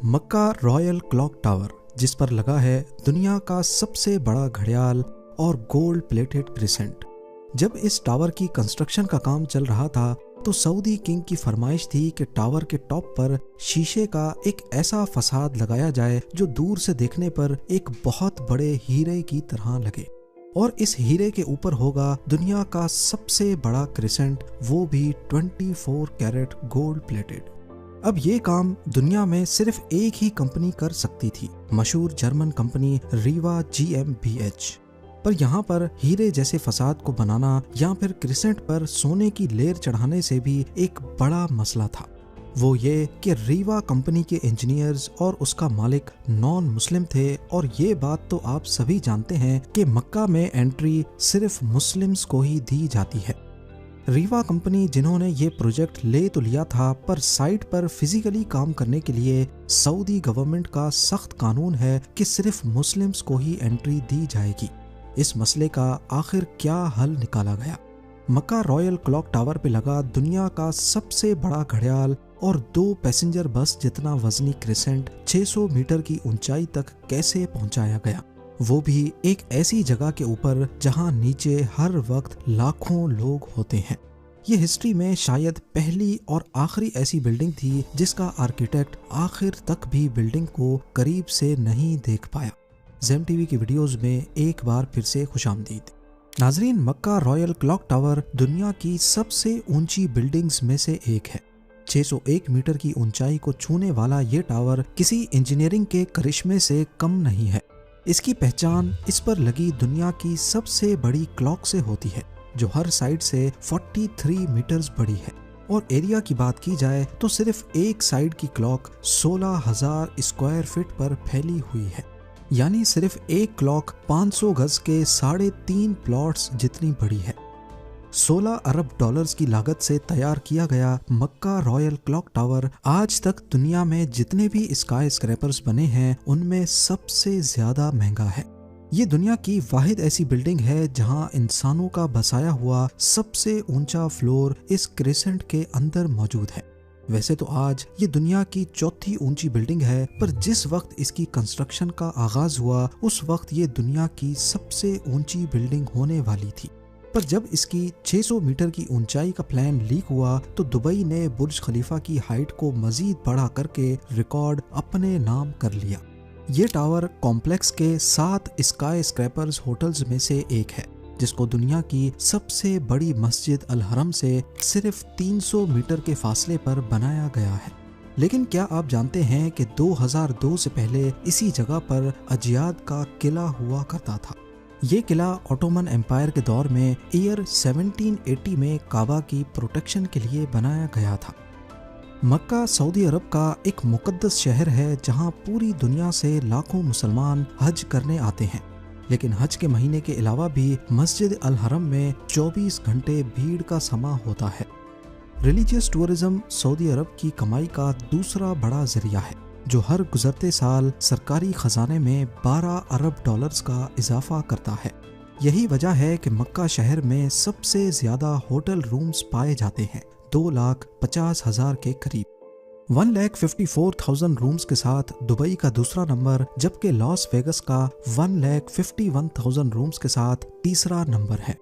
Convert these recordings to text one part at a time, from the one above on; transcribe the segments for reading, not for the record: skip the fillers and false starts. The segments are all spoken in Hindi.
मक्का रॉयल क्लॉक टावर, जिस पर लगा है दुनिया का सबसे बड़ा घड़ियाल और गोल्ड प्लेटेड क्रिसेंट। जब इस टावर की कंस्ट्रक्शन का काम चल रहा था तो सऊदी किंग की फरमाइश थी कि टावर के टॉप पर शीशे का एक ऐसा फसाद लगाया जाए जो दूर से देखने पर एक बहुत बड़े हीरे की तरह लगे, और इस हीरे के ऊपर होगा दुनिया का सबसे बड़ा क्रिसेंट, वो भी 24 कैरेट गोल्ड प्लेटेड। अब ये काम दुनिया में सिर्फ एक ही कंपनी कर सकती थी, मशहूर जर्मन कंपनी रीवा GmbH। पर यहाँ पर हीरे जैसे फसाद को बनाना या फिर क्रिसेंट पर सोने की लेयर चढ़ाने से भी एक बड़ा मसला था। वो ये कि रीवा कंपनी के इंजीनियर्स और उसका मालिक नॉन मुस्लिम थे, और ये बात तो आप सभी जानते हैं कि मक्का में एंट्री सिर्फ मुस्लिम्स को ही दी जाती है। रीवा कंपनी जिन्होंने ये प्रोजेक्ट ले तो लिया था, पर साइट पर फिजिकली काम करने के लिए सऊदी गवर्नमेंट का सख्त कानून है कि सिर्फ मुस्लिम्स को ही एंट्री दी जाएगी। इस मसले का आखिर क्या हल निकाला गया? मक्का रॉयल क्लॉक टावर पे लगा दुनिया का सबसे बड़ा घड़ियाल और 2 पैसेंजर बस जितना वजनी क्रिसेंट 600 मीटर की ऊंचाई तक कैसे पहुंचाया गया, वो भी एक ऐसी जगह के ऊपर जहां नीचे हर वक्त लाखों लोग होते हैं। ये हिस्ट्री में शायद पहली और आखिरी ऐसी बिल्डिंग थी जिसका आर्किटेक्ट आखिर तक भी बिल्डिंग को करीब से नहीं देख पाया। ज़ेम टीवी की वीडियोस में एक बार फिर से खुशामदीद। नाजरीन, मक्का रॉयल क्लॉक टावर दुनिया की सबसे ऊंची बिल्डिंग्स में से एक है। 601 मीटर की ऊंचाई को छूने वाला ये टावर किसी इंजीनियरिंग के करिश्मे से कम नहीं है। इसकी पहचान इस पर लगी दुनिया की सबसे बड़ी क्लॉक से होती है, जो हर साइड से 43 मीटर्स बड़ी है। और एरिया की बात की जाए तो सिर्फ एक साइड की क्लॉक 16,000 स्क्वायर फीट पर फैली हुई है, यानी सिर्फ एक क्लॉक 500 गज के 3.5 प्लॉट्स जितनी बड़ी है। 16 अरब डॉलर्स की लागत से तैयार किया गया मक्का रॉयल क्लॉक टावर आज तक दुनिया में जितने भी स्काई स्क्रैपर्स बने हैं उनमें सबसे ज्यादा महंगा है। ये दुनिया की वाहिद ऐसी बिल्डिंग है जहां इंसानों का बसाया हुआ सबसे ऊंचा फ्लोर इस क्रिसेंट के अंदर मौजूद है। वैसे तो आज ये दुनिया की चौथी ऊंची बिल्डिंग है, पर जिस वक्त इसकी कंस्ट्रक्शन का आगाज हुआ उस वक्त ये दुनिया की सबसे ऊंची बिल्डिंग होने वाली थी। पर जब इसकी 600 मीटर की ऊंचाई का प्लान लीक हुआ तो दुबई ने बुर्ज खलीफा की हाइट को मजीद बढ़ा करके रिकॉर्ड अपने नाम कर लिया। ये टावर कॉम्प्लेक्स के 7 स्काई स्क्रैपर्स होटल्स में से एक है, जिसको दुनिया की सबसे बड़ी मस्जिद अल हरम से सिर्फ 300 मीटर के फासले पर बनाया गया है। लेकिन क्या आप जानते हैं कि 2002 से पहले इसी जगह पर अजियाद का किला हुआ करता था। ये किला ऑटोमन एम्पायर के दौर में ईयर 1780 में काबा की प्रोटेक्शन के लिए बनाया गया था। मक्का सऊदी अरब का एक मुकद्दस शहर है जहां पूरी दुनिया से लाखों मुसलमान हज करने आते हैं, लेकिन हज के महीने के अलावा भी मस्जिद अल हरम में 24 घंटे भीड़ का समा होता है। रिलीजियस टूरिज्म सऊदी अरब की कमाई का दूसरा बड़ा जरिया है, जो हर गुजरते साल सरकारी खजाने में 12 अरब डॉलर्स का इजाफा करता है। यही वजह है कि मक्का शहर में सबसे ज्यादा होटल रूम्स पाए जाते हैं, 2,50,000 के करीब। 1,54,000 रूम्स के साथ दुबई का दूसरा नंबर, जबकि लॉस वेगस का 1,51,000 रूम्स के साथ तीसरा नंबर है।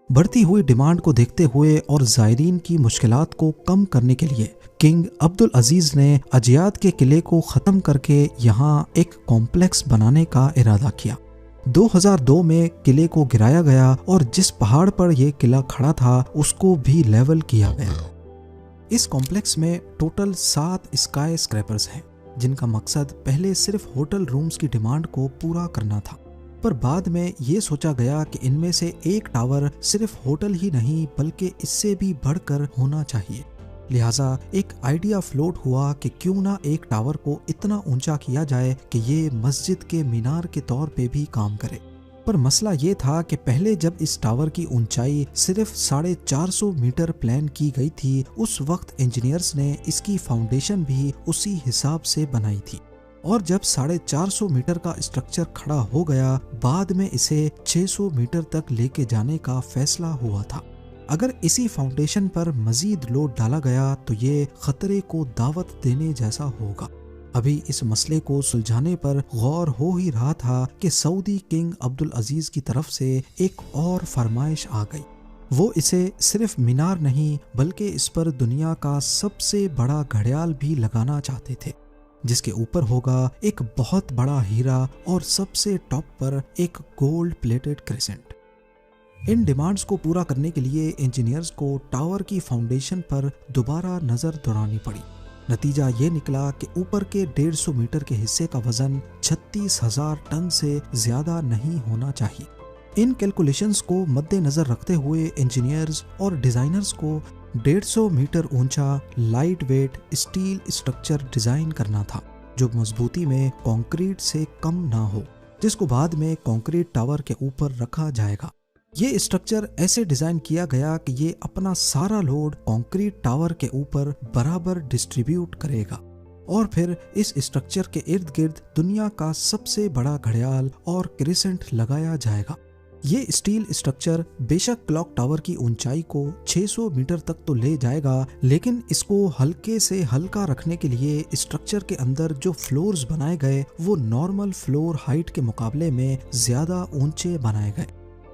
बढ़ती हुई डिमांड को देखते हुए और ज़ायरीन की मुश्किलात को कम करने के लिए किंग अब्दुल अजीज ने अजियाद के किले को ख़त्म करके यहाँ एक कॉम्प्लेक्स बनाने का इरादा किया। 2002 में किले को गिराया गया और जिस पहाड़ पर यह किला खड़ा था उसको भी लेवल किया गया। इस कॉम्प्लेक्स में टोटल 7 स्काई स्क्रैपर्स हैं, जिनका मकसद पहले सिर्फ होटल रूम्स की डिमांड को पूरा करना था, पर बाद में ये सोचा गया कि इनमें से एक टावर सिर्फ होटल ही नहीं बल्कि इससे भी बढ़कर होना चाहिए। लिहाजा एक आइडिया फ्लोट हुआ कि क्यों ना एक टावर को इतना ऊंचा किया जाए कि ये मस्जिद के मीनार के तौर पे भी काम करे। पर मसला ये था कि पहले जब इस टावर की ऊंचाई सिर्फ 450 मीटर प्लान की गई थी, उस वक्त इंजीनियर्स ने इसकी फाउंडेशन भी उसी हिसाब से बनाई थी, और जब 450 मीटर का स्ट्रक्चर खड़ा हो गया, बाद में इसे 600 मीटर तक लेके जाने का फैसला हुआ था। अगर इसी फाउंडेशन पर मजीद लोड डाला गया तो ये खतरे को दावत देने जैसा होगा। अभी इस मसले को सुलझाने पर गौर हो ही रहा था कि सऊदी किंग अब्दुल अजीज की तरफ से एक और फरमाइश आ गई। वो इसे सिर्फ मीनार नहीं बल्कि इस पर दुनिया का सबसे बड़ा घड़ियाल भी लगाना चाहते थे, जिसके ऊपर होगा एक बहुत बड़ा हीरा और सबसे टॉप पर एक गोल्ड प्लेटेड क्रिसेंट। इन डिमांड्स को पूरा करने के लिए इंजीनियर्स को टावर की फाउंडेशन पर दोबारा नजर दौड़ानी पड़ी। नतीजा ये निकला कि ऊपर के 150 मीटर के हिस्से का वजन 36,000 टन से ज्यादा नहीं होना चाहिए। इन कैलकुलेशंस को मद्देनजर रखते हुए इंजीनियर्स और डिजाइनर्स को 150 मीटर ऊंचा light weight steel structure design करना था, जो मजबूती में कंक्रीट से कम ना हो, जिसको बाद में कंक्रीट टावर के ऊपर रखा जाएगा। ये स्ट्रक्चर ऐसे डिजाइन किया गया कि ये अपना सारा लोड कंक्रीट टावर के ऊपर बराबर डिस्ट्रीब्यूट करेगा और फिर इस स्ट्रक्चर के इर्द गिर्द दुनिया का सबसे बड़ा घड़ियाल और क्रिसेंट लगाया जाएगा। ये स्टील स्ट्रक्चर बेशक क्लॉक टावर की ऊंचाई को 600 मीटर तक तो ले जाएगा, लेकिन इसको हल्के से हल्का रखने के लिए स्ट्रक्चर के अंदर जो फ्लोर्स बनाए गए वो नॉर्मल फ्लोर हाइट के मुकाबले में ज्यादा ऊंचे बनाए गए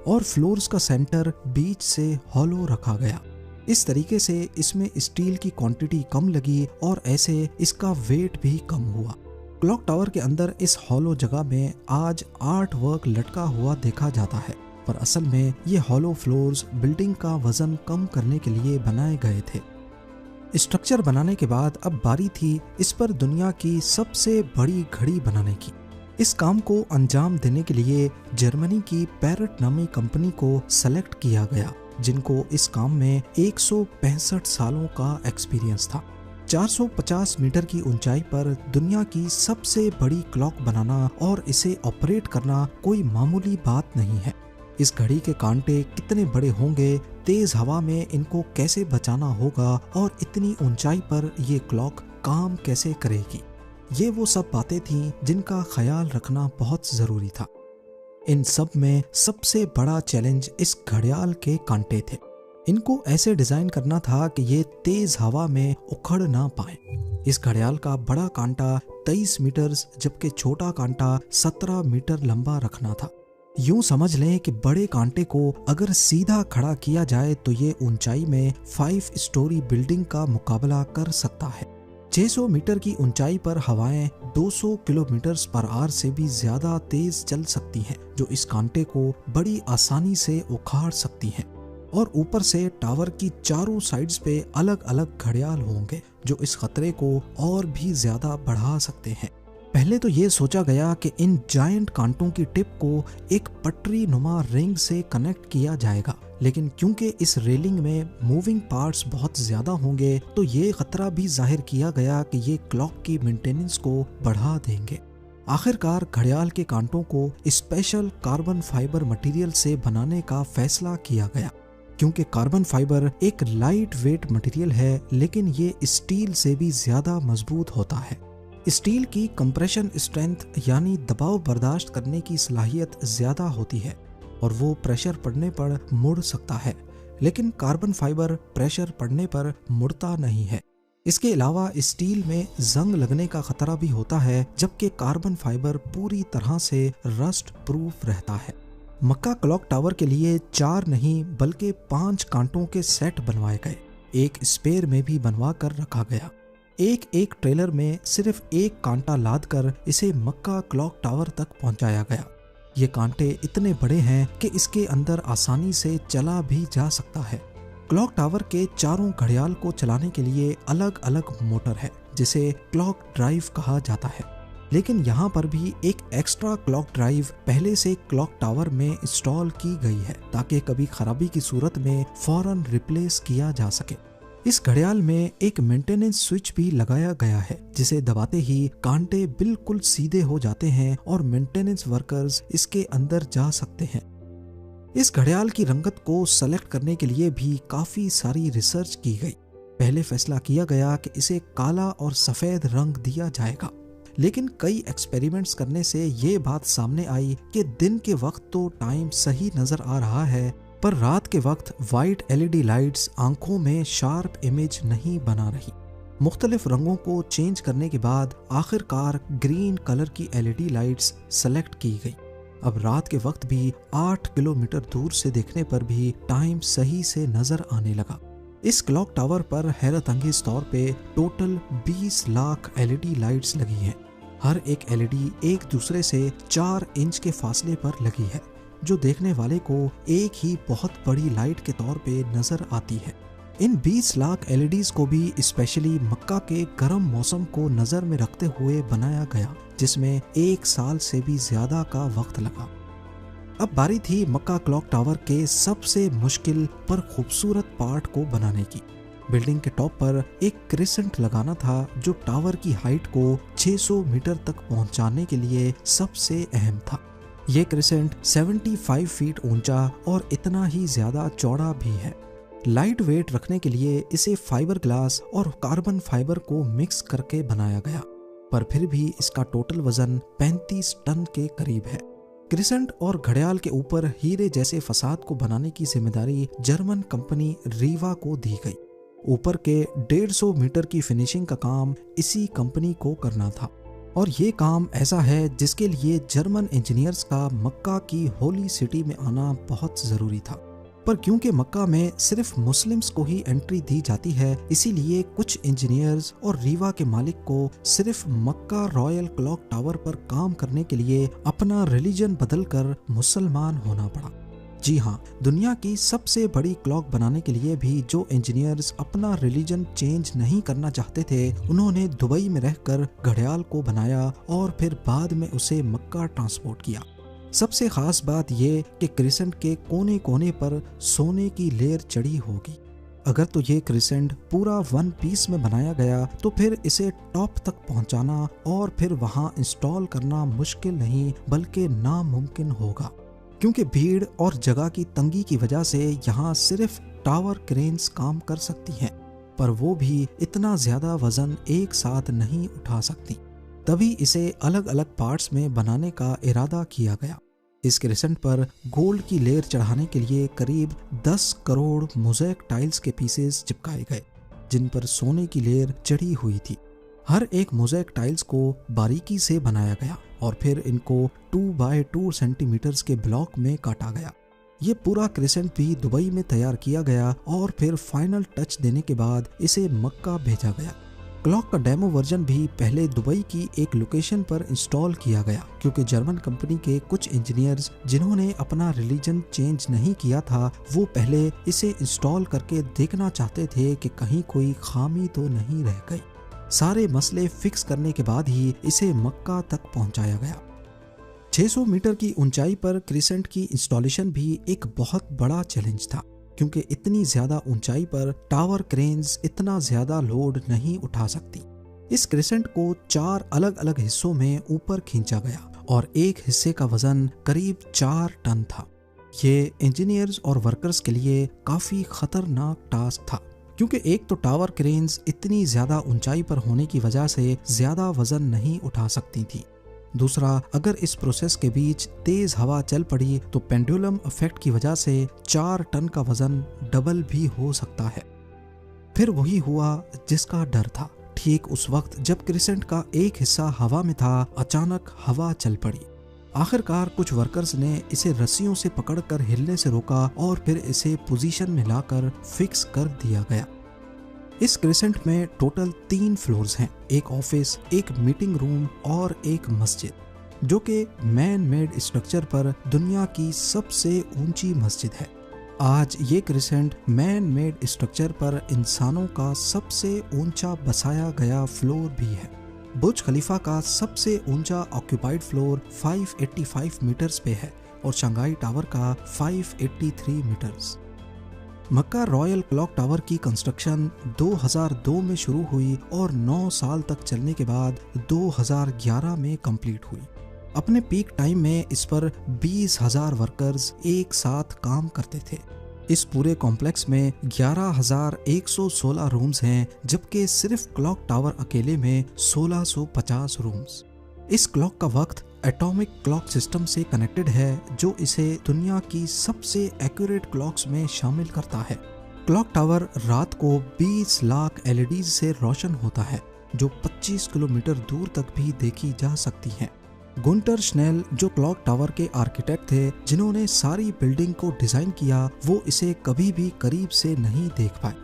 और फ्लोर्स का सेंटर बीच से हॉलो रखा गया। इस तरीके से इसमें स्टील की क्वांटिटी कम लगी और ऐसे इसका वेट भी कम हुआ। क्लॉक टावर के अंदर इस हॉलो जगह में आज आर्ट वर्क लटका हुआ देखा जाता है, पर असल में ये हॉलो फ्लोर्स बिल्डिंग का वजन कम करने के लिए बनाए गए थे। स्ट्रक्चर बनाने के बाद अब बारी थी इस पर दुनिया की सबसे बड़ी घड़ी बनाने की। इस काम को अंजाम देने के लिए जर्मनी की पैरेट नामी कंपनी को सेलेक्ट किया गया, जिनको इस काम में 165 सालों का एक्सपीरियंस था। 450 मीटर की ऊंचाई पर दुनिया की सबसे बड़ी क्लॉक बनाना और इसे ऑपरेट करना कोई मामूली बात नहीं है। इस घड़ी के कांटे कितने बड़े होंगे, तेज हवा में इनको कैसे बचाना होगा और इतनी ऊंचाई पर ये क्लॉक काम कैसे करेगी, ये वो सब बातें थीं जिनका ख्याल रखना बहुत जरूरी था। इन सब में सबसे बड़ा चैलेंज इस घड़ियाल के कांटे थे। इनको ऐसे डिजाइन करना था कि ये तेज हवा में उखड़ ना पाए। इस घड़ियाल का बड़ा कांटा 23 मीटर जबकि छोटा कांटा 17 मीटर लंबा रखना था। यूं समझ लें कि बड़े कांटे को अगर सीधा खड़ा किया जाए तो ये ऊंचाई में 5 स्टोरी बिल्डिंग का मुकाबला कर सकता है। 600 मीटर की ऊंचाई पर हवाएं 200 किलोमीटर पर आवर से भी ज्यादा तेज चल सकती हैं, जो इस कांटे को बड़ी आसानी से उखाड़ सकती हैं। और ऊपर से टावर की चारों साइड्स पे अलग अलग घड़ियाल होंगे जो इस खतरे को और भी ज्यादा बढ़ा सकते हैं। पहले तो ये सोचा गया कि इन जायंट कांटों की टिप को एक पटरी नुमा रिंग से कनेक्ट किया जाएगा, लेकिन क्योंकि इस रेलिंग में मूविंग पार्ट्स बहुत ज्यादा होंगे तो ये खतरा भी जाहिर किया गया कि ये क्लॉक की मेंटेनेंस को बढ़ा देंगे। आखिरकार घड़ियाल के कांटों को स्पेशल कार्बन फाइबर मटेरियल से बनाने का फैसला किया गया, क्योंकि कार्बन फाइबर एक लाइट वेट मटेरियल है लेकिन ये स्टील से भी ज्यादा मजबूत होता है। स्टील की कंप्रेशन स्ट्रेंथ यानी दबाव बर्दाश्त करने की सलाहियत ज्यादा होती है और वो प्रेशर पड़ने पर मुड़ सकता है, लेकिन कार्बन फाइबर प्रेशर पड़ने पर मुड़ता नहीं है। इसके अलावा स्टील में जंग लगने का खतरा भी होता है, जबकि कार्बन फाइबर पूरी तरह से रस्ट प्रूफ रहता है। मक्का क्लॉक टावर के लिए 4 नहीं बल्कि 5 कांटों के सेट बनवाए गए, एक स्पेयर में भी बनवा कर रखा गया। एक ट्रेलर में सिर्फ एक कांटा लाद कर इसे मक्का क्लॉक टावर तक पहुंचाया गया। ये कांटे इतने बड़े हैं कि इसके अंदर आसानी से चला भी जा सकता है। क्लॉक टावर के चारों घड़ियाल को चलाने के लिए अलग अलग मोटर है जिसे क्लॉक ड्राइव कहा जाता है, लेकिन यहाँ पर भी एक एक्स्ट्रा क्लॉक ड्राइव पहले से क्लॉक टावर में इंस्टॉल की गई है ताकि कभी खराबी की सूरत में फौरन रिप्लेस किया जा सके। इस घड़ियाल में एक मेंटेनेंस स्विच भी लगाया गया है जिसे दबाते ही कांटे बिल्कुल सीधे हो जाते हैं और मेंटेनेंस वर्कर्स इसके अंदर जा सकते हैं। इस घड़ियाल की रंगत को सेलेक्ट करने के लिए भी काफी सारी रिसर्च की गई। पहले फैसला किया गया कि इसे काला और सफेद रंग दिया जाएगा, लेकिन कई एक्सपेरिमेंट्स करने से ये बात सामने आई कि दिन के वक्त तो टाइम सही नजर आ रहा है, पर रात के वक्त वाइट LED लाइट्स आंखों में शार्प इमेज नहीं बना रही। मुख्तलिफ रंगों को चेंज करने के बाद आखिरकार ग्रीन कलर की LED लाइट्स सेलेक्ट की गई। अब रात के वक्त भी 8 किलोमीटर दूर से देखने पर भी टाइम सही से नजर आने लगा। इस क्लॉक टावर पर हैरत अंगेज तौर पे टोटल 20 लाख LED लाइट्स लगी हैं। हर एक LED एक दूसरे से 4 इंच के फासले पर लगी है, जो देखने वाले को एक ही बहुत बड़ी लाइट के तौर पे नजर आती है। इन 20 लाख LEDs को भी स्पेशली मक्का के गर्म मौसम को नजर में रखते हुए बनाया गया, जिसमें 1 साल से भी ज्यादा का वक्त लगा। अब बारी थी मक्का क्लॉक टावर के सबसे मुश्किल पर खूबसूरत पार्ट को बनाने की। बिल्डिंग के टॉप पर एक क्रिसेंट लगाना था, जो टावर की हाइट को 600 मीटर तक पहुंचाने के लिए सबसे अहम था। ये क्रिसेंट 75 फीट ऊंचा और इतना ही ज्यादा चौड़ा भी है। लाइट वेट रखने के लिए इसे फाइबर ग्लास और कार्बन फाइबर को मिक्स करके बनाया गया, पर फिर भी इसका टोटल वजन 35 टन के करीब है। क्रिसेंट और घड़ियाल के ऊपर हीरे जैसे फसाद को बनाने की जिम्मेदारी जर्मन कंपनी रीवा को दी गई। ऊपर के 150 मीटर की फिनिशिंग का काम इसी कंपनी को करना था, और ये काम ऐसा है जिसके लिए जर्मन इंजीनियर्स का मक्का की होली सिटी में आना बहुत जरूरी था। पर क्योंकि मक्का में सिर्फ मुस्लिम्स को ही एंट्री दी जाती है, इसीलिए कुछ इंजीनियर्स और रीवा के मालिक को सिर्फ मक्का रॉयल क्लॉक टावर पर काम करने के लिए अपना रिलीजन बदलकर मुसलमान होना पड़ा। जी हाँ, दुनिया की सबसे बड़ी क्लॉक बनाने के लिए भी जो इंजीनियर्स अपना रिलीजन चेंज नहीं करना चाहते थे, उन्होंने दुबई में रहकर घड़ियाल को बनाया और फिर बाद में उसे मक्का ट्रांसपोर्ट किया। सबसे खास बात ये कि क्रिसेंट के कोने कोने पर सोने की लेयर चढ़ी होगी। अगर तो ये क्रिसेंट पूरा 1 पीस में बनाया गया तो फिर इसे टॉप तक पहुंचाना और फिर वहां इंस्टॉल करना मुश्किल नहीं बल्कि नामुमकिन होगा, क्योंकि भीड़ और जगह की तंगी की वजह से यहाँ सिर्फ टावर क्रेन्स काम कर सकती हैं, पर वो भी इतना ज्यादा वजन एक साथ नहीं उठा सकती। तभी इसे अलग अलग पार्ट्स में बनाने का इरादा किया गया। इस क्रिसेंट पर गोल्ड की लेयर चढ़ाने के लिए करीब 10 करोड़ मोज़ेक टाइल्स के पीसेस चिपकाए गए, जिन पर सोने की लेयर चढ़ी हुई थी। हर एक मोज़ेक टाइल्स को बारीकी से बनाया गया और फिर इनको 2 बाय 2 सेंटीमीटर्स के ब्लॉक में काटा गया। ये पूरा क्रिसेंट भी दुबई में तैयार किया गया और फिर फाइनल टच देने के बाद इसे मक्का भेजा गया। क्लॉक का डेमो वर्जन भी पहले दुबई की एक लोकेशन पर इंस्टॉल किया गया, क्योंकि जर्मन कंपनी के कुछ इंजीनियर्स जिन्होंने अपना रिलीजन चेंज नहीं किया था, वो पहले इसे इंस्टॉल करके देखना चाहते थे कि कहीं कोई खामी तो नहीं रह गई। सारे मसले फिक्स करने के बाद ही इसे मक्का तक पहुंचाया गया। 600 मीटर की ऊंचाई पर क्रिसेंट की इंस्टॉलेशन भी एक बहुत बड़ा चैलेंज था, क्योंकि इतनी ज्यादा ऊंचाई पर टावर क्रेन्स इतना ज्यादा लोड नहीं उठा सकती। इस क्रिसेंट को 4 अलग अलग हिस्सों में ऊपर खींचा गया और एक हिस्से का वजन करीब 4 टन था। ये इंजीनियर्स और वर्कर्स के लिए काफी खतरनाक टास्क था, क्योंकि एक तो टावर क्रेन्स इतनी ज्यादा ऊंचाई पर होने की वजह से ज्यादा वजन नहीं उठा सकती थी। दूसरा, अगर इस प्रोसेस के बीच तेज हवा चल पड़ी तो पेंडुलम इफेक्ट की वजह से 4 टन का वजन डबल भी हो सकता है। फिर वही हुआ जिसका डर था। ठीक उस वक्त जब क्रिसेंट का एक हिस्सा हवा में था, अचानक हवा चल पड़ी। आखिरकार कुछ वर्कर्स ने इसे रस्सियों से पकड़कर हिलने से रोका और फिर इसे पोजीशन में लाकर फिक्स कर दिया गया। इस क्रिसेंट में टोटल 3 फ्लोर्स हैं, एक ऑफिस, एक मीटिंग रूम और एक मस्जिद, जो कि मैन मेड स्ट्रक्चर पर दुनिया की सबसे ऊंची मस्जिद है। आज ये क्रिसेंट मैन मेड स्ट्रक्चर पर इंसानों का सबसे ऊंचा बसाया गया फ्लोर भी है। बुर्ज खलीफा का सबसे ऊंचा ऑक्यूपाइड फ्लोर 585 मीटर्स पे है और शंघाई टावर का 583 मीटर्स। मक्का रॉयल क्लॉक टावर की कंस्ट्रक्शन 2002 में शुरू हुई और 9 साल तक चलने के बाद 2011 में कंप्लीट हुई। अपने पीक टाइम में इस पर 20,000 वर्कर्स एक साथ काम करते थे। इस पूरे कॉम्प्लेक्स में 11,116 रूम्स हैं, जबकि सिर्फ क्लॉक टावर अकेले में 1650 रूम्स। इस क्लॉक का वक्त एटॉमिक क्लॉक सिस्टम से कनेक्टेड है, जो इसे दुनिया की सबसे एक्यूरेट क्लॉक्स में शामिल करता है। क्लॉक टावर रात को 20 लाख LED से रोशन होता है, जो 25 किलोमीटर दूर तक भी देखी जा सकती हैं। गुंटर श्नेल जो क्लॉक टावर के आर्किटेक्ट थे जिन्होंने सारी बिल्डिंग को डिजाइन किया, वो इसे कभी भी करीब से नहीं देख पाए।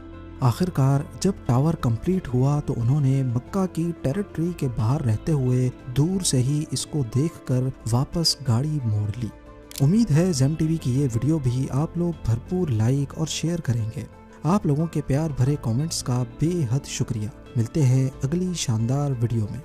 आखिरकार जब टावर कंप्लीट हुआ तो उन्होंने मक्का की टेरिटरी के बाहर रहते हुए दूर से ही इसको देखकर वापस गाड़ी मोड़ ली। उम्मीद है ज़ेम टीवी की ये वीडियो भी आप लोग भरपूर लाइक और शेयर करेंगे। आप लोगों के प्यार भरे कमेंट्स का बेहद शुक्रिया। मिलते हैं अगली शानदार वीडियो में।